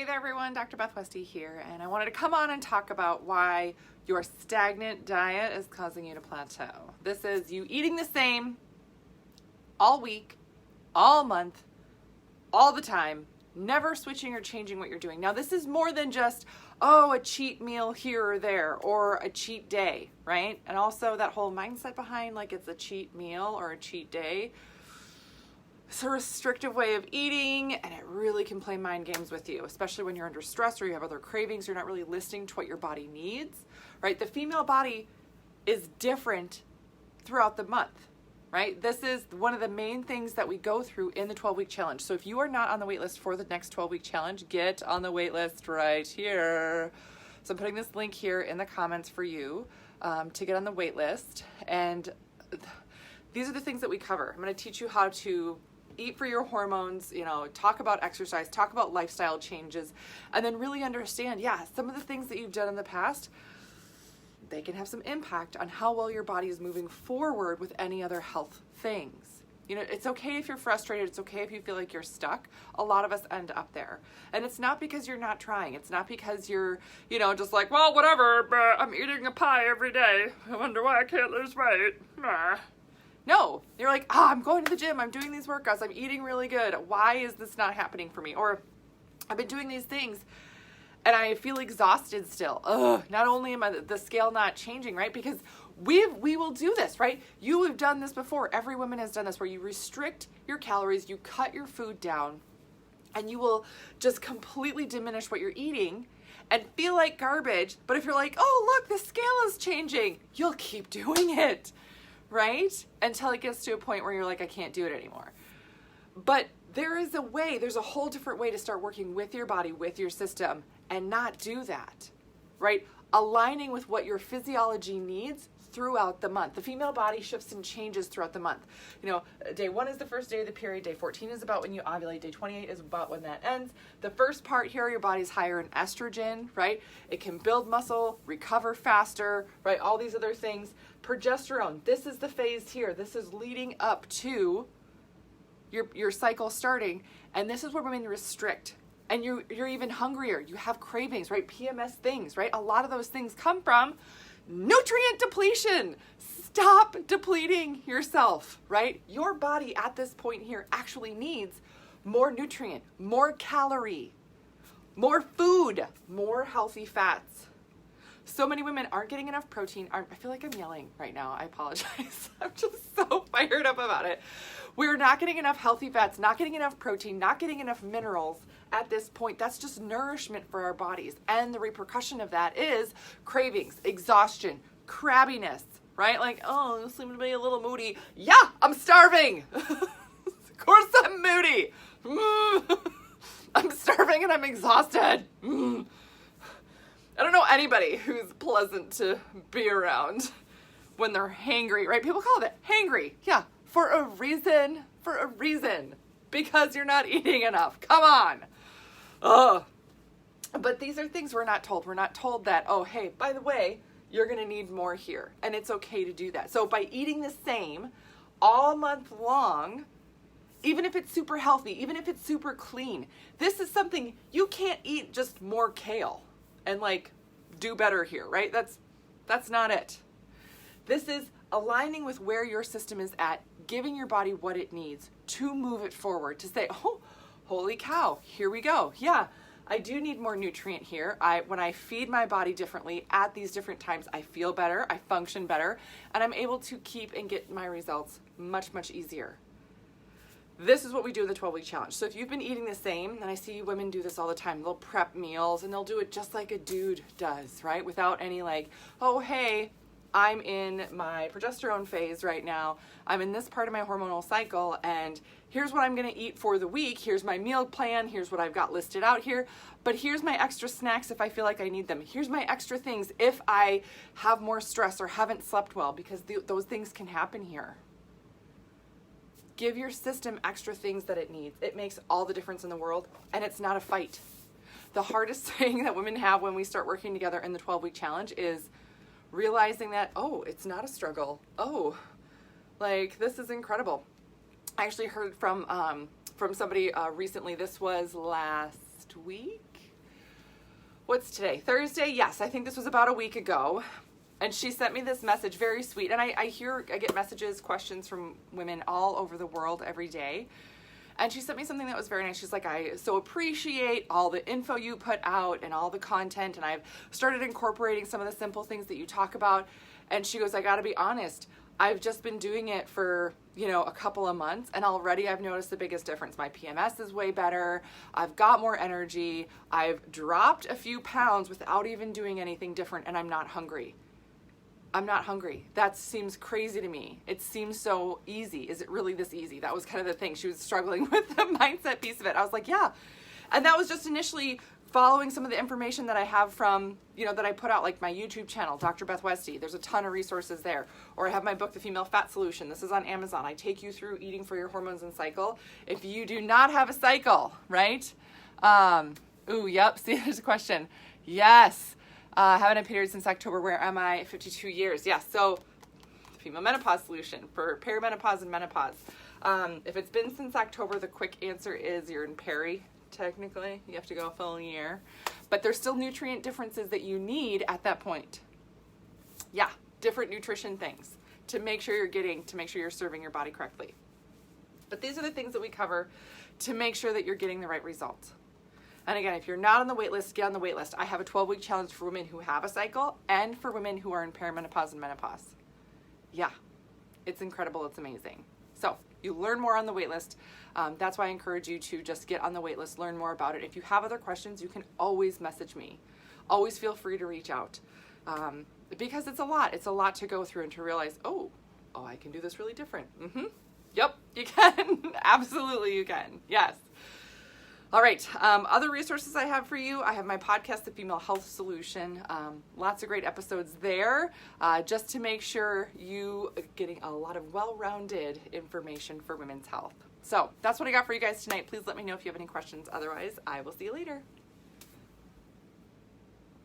Hey there everyone, Dr. Beth Westy here, and I wanted to come on and talk about why your stagnant diet is causing you to plateau. This is you eating the same all week, all month, all the time, never switching or changing what you're doing. Now this is more than just, a cheat meal here or there, or a cheat day, right? And also that whole mindset behind like it's a cheat meal or a cheat day. It's a restrictive way of eating, and it really can play mind games with you, especially when you're under stress or you have other cravings. You're not really listening to what your body needs, right? The female body is different throughout the month, right? This is one of the main things that we go through in the 12-week challenge. So if you are not on the wait list for the next 12-week challenge, get on the wait list right here. So I'm putting this link here in the comments for you to get on the wait list. And these are the things that we cover. I'm going to teach you how to eat for your hormones, talk about exercise, talk about lifestyle changes, and then really understand, some of the things that you've done in the past, they can have some impact on how well your body is moving forward with any other health things. It's okay if you're frustrated. It's okay if you feel like you're stuck. A lot of us end up there. And it's not because you're not trying. It's not because you're, just like, well, whatever, I'm eating a pie every day. I wonder why I can't lose weight. No, you're like, I'm going to the gym, I'm doing these workouts, I'm eating really good. Why is this not happening for me? Or I've been doing these things and I feel exhausted still. Not only am I the scale not changing, right? Because we will do this, right? You have done this before. Every woman has done this where you restrict your calories, you cut your food down, and you will just completely diminish what you're eating and feel like garbage. But if you're like, oh, look, the scale is changing, you'll keep doing it. Right? Until it gets to a point where you're like, I can't do it anymore. But there is a way, there's a whole different way to start working with your body, with your system, and not do that, right? Aligning with what your physiology needs throughout the month. The female body shifts and changes throughout the month. Day 1 is the first day of the period. Day 14 is about when you ovulate. Day 28 is about when that ends. The first part here, your body's higher in estrogen, right? It can build muscle, recover faster, right? All these other things. Progesterone, this is the phase here. This is leading up to your cycle starting. And this is where women restrict. And you're even hungrier. You have cravings, right? PMS things, right? A lot of those things come from nutrient depletion. Stop depleting yourself, right? Your body at this point here actually needs more nutrient, more calorie, more food, more healthy fats. So many women aren't getting enough protein. I feel like I'm yelling right now. I apologize. I'm just so fired up about it. We're not getting enough healthy fats, not getting enough protein, not getting enough minerals at this point. That's just nourishment for our bodies. And the repercussion of that is cravings, exhaustion, crabbiness, right? Like, you seem to be a little moody. Yeah, I'm starving. Of course I'm moody. I'm starving and I'm exhausted. I don't know anybody who's pleasant to be around when they're hangry, right? People call it hangry. Yeah, for a reason. Because you're not eating enough. Come on. But these are things we're not told. We're not told that, hey, by the way, you're going to need more here. And it's okay to do that. So by eating the same all month long, even if it's super healthy, even if it's super clean, this is something you can't eat just more kale and do better here, right? That's not it. This is aligning with where your system is at, giving your body what it needs to move it forward, to say, holy cow, here we go. Yeah, I do need more nutrient here. When I feed my body differently at these different times, I feel better, I function better, and I'm able to keep and get my results much, much easier. This is what we do in the 12-week challenge. So if you've been eating the same, and I see women do this all the time, they'll prep meals and they'll do it just like a dude does, right? Without any hey, I'm in my progesterone phase right now. I'm in this part of my hormonal cycle, and here's what I'm going to eat for the week. Here's my meal plan. Here's what I've got listed out here. But here's my extra snacks if I feel like I need them. Here's my extra things if I have more stress or haven't slept well, because those things can happen here. Give your system extra things that it needs. It makes all the difference in the world, and it's not a fight. The hardest thing that women have when we start working together in the 12-week challenge is realizing that, it's not a struggle. This is incredible. I actually heard from somebody recently, this was last week, what's today? Thursday? Yes, I think this was about a week ago. And she sent me this message, very sweet. And I get messages, questions from women all over the world every day. And she sent me something that was very nice. She's like, I so appreciate all the info you put out and all the content. And I've started incorporating some of the simple things that you talk about. And she goes, I got to be honest. I've just been doing it for, a couple of months, and already I've noticed the biggest difference. My PMS is way better. I've got more energy. I've dropped a few pounds without even doing anything different, and I'm not hungry. I'm not hungry. That seems crazy to me. It seems so easy. Is it really this easy? That was kind of the thing. She was struggling with the mindset piece of it. I was like, yeah. And that was just initially following some of the information that I have from, that I put out, like my YouTube channel, Dr. Beth Westy. There's a ton of resources there. Or I have my book, The Female Fat Solution. This is on Amazon. I take you through eating for your hormones and cycle. If you do not have a cycle, right? Yep. See, there's a question. Yes. Haven't had a period since October. Where am I? 52 years. Yes. So, female menopause solution for perimenopause and menopause. If it's been since October, the quick answer is you're in peri. Technically, you have to go a full year, but there's still nutrient differences that you need at that point. Yeah, different nutrition things to make sure you're serving your body correctly. But these are the things that we cover to make sure that you're getting the right result. And again, if you're not on the wait list, get on the wait list. I have a 12-week challenge for women who have a cycle and for women who are in perimenopause and menopause. Yeah, it's incredible. It's amazing. So you learn more on the wait list. That's why I encourage you to just get on the wait list, learn more about it. If you have other questions, you can always message me. Always feel free to reach out. Because it's a lot. It's a lot to go through and to realize, oh, I can do this really different. Yep, you can. Absolutely you can. Yes. All right. Other resources I have for you. I have my podcast, The Female Health Solution. Lots of great episodes there, just to make sure you are getting a lot of well-rounded information for women's health. So that's what I got for you guys tonight. Please let me know if you have any questions. Otherwise, I will see you later.